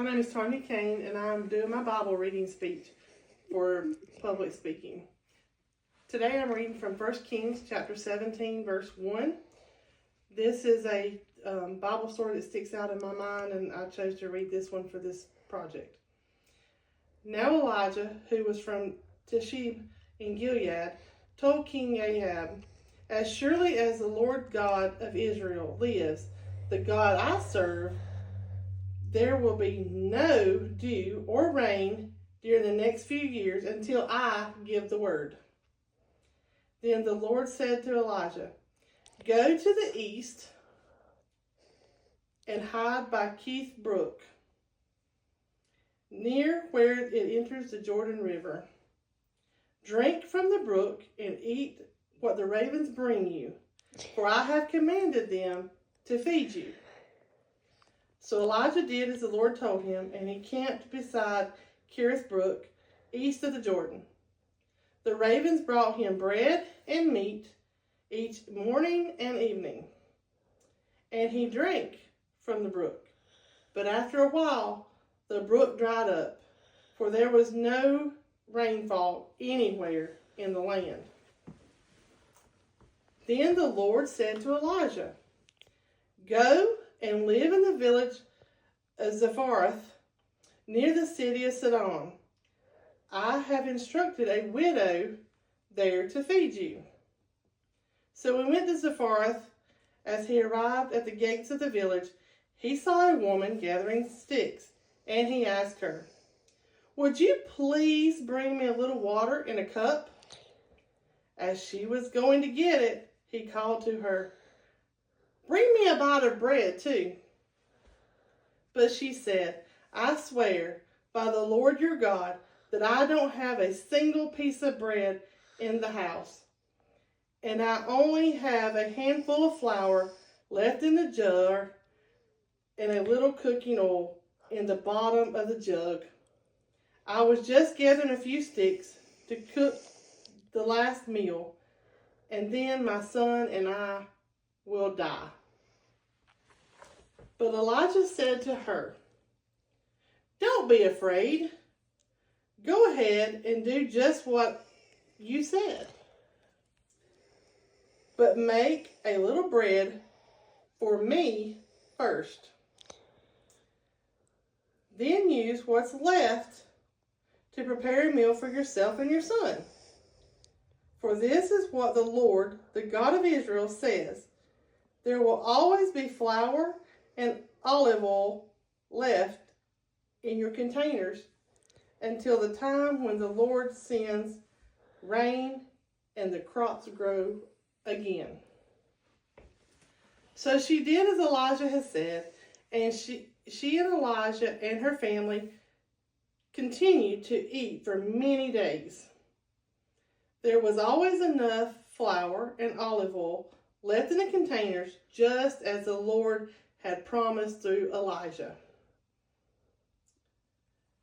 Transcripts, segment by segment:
My name is Tanya Kane, and I'm doing my Bible reading speech for public speaking. Today I'm reading from 1 Kings chapter 17, verse 1. This is a Bible story that sticks out in my mind, and I chose to read this one for this project. Now Elijah, who was from Tishbe in Gilead, told King Ahab, "As surely as the Lord God of Israel lives, the God I serve, there will be no dew or rain during the next few years until I give the word." Then the Lord said to Elijah, "Go to the east and hide by Keith Brook, near where it enters the Jordan River. Drink from the brook and eat what the ravens bring you, for I have commanded them to feed you." So Elijah did as the Lord told him, and he camped beside Kerith Brook, east of the Jordan. The ravens brought him bread and meat each morning and evening, and he drank from the brook. But after a while, the brook dried up, for there was no rainfall anywhere in the land. Then the Lord said to Elijah, "Go and live in the village of Zarephath, near the city of Sidon. I have instructed a widow there to feed you." So he went to Zarephath. As he arrived at the gates of the village, he saw a woman gathering sticks, and he asked her, "Would you please bring me a little water in a cup?" As she was going to get it, he called to her, "Bring me a bite of bread too." But she said, "I swear by the Lord your God that I don't have a single piece of bread in the house, and I only have a handful of flour left in the jar and a little cooking oil in the bottom of the jug. I was just gathering a few sticks to cook the last meal, and then my son and I will die." But Elijah said to her, "Don't be afraid. Go ahead and do just what you said. But make a little bread for me first. Then use what's left to prepare a meal for yourself and your son. For this is what the Lord, the God of Israel, says. There will always be flour and olive oil left in your containers until the time when the Lord sends rain and the crops grow again." So she did as Elijah had said, and she and Elijah and her family continued to eat for many days. There was always enough flour and olive oil left in the containers, just as the Lord had promised through Elijah.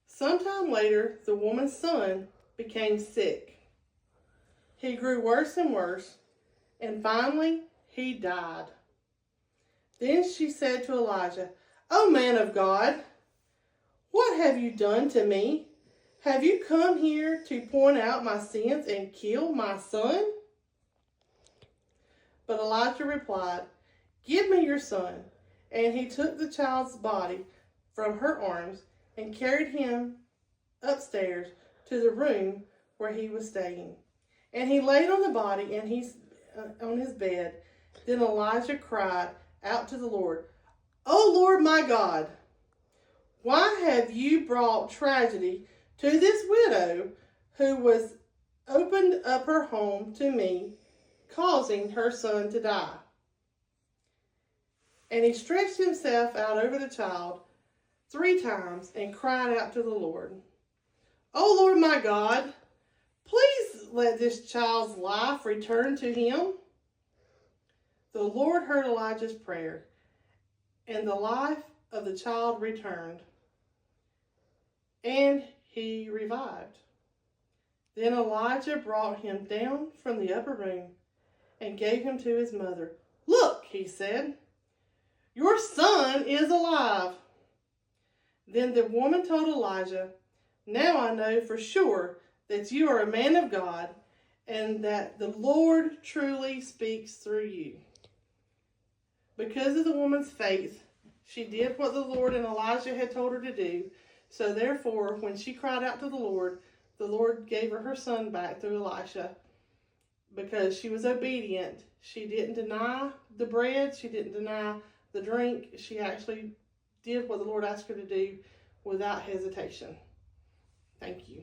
Sometime later, the woman's son became sick. He grew worse and worse, and finally he died. Then she said to Elijah, "O man of God, what have you done to me? Have you come here to point out my sins and kill my son?" But Elijah replied, "Give me your son." And he took the child's body from her arms and carried him upstairs to the room where he was staying. And he laid on the body and on his bed. Then Elijah cried out to the Lord, "O Lord my God, why have you brought tragedy to this widow who was opened up her home to me, causing her son to die?" And he stretched himself out over the child 3 times and cried out to the Lord, "O Lord my God, please let this child's life return to him." The Lord heard Elijah's prayer, and the life of the child returned, and he revived. Then Elijah brought him down from the upper room and gave him to his mother. "Look," he said, "your son is alive." Then the woman told Elijah, "Now I know for sure that you are a man of God, and that the Lord truly speaks through you." Because of the woman's faith, she did what the Lord and Elijah had told her to do. So therefore, when she cried out to the Lord gave her son back through Elisha. Because she was obedient. She didn't deny the bread. She didn't deny the drink. She actually did what the Lord asked her to do without hesitation. Thank you.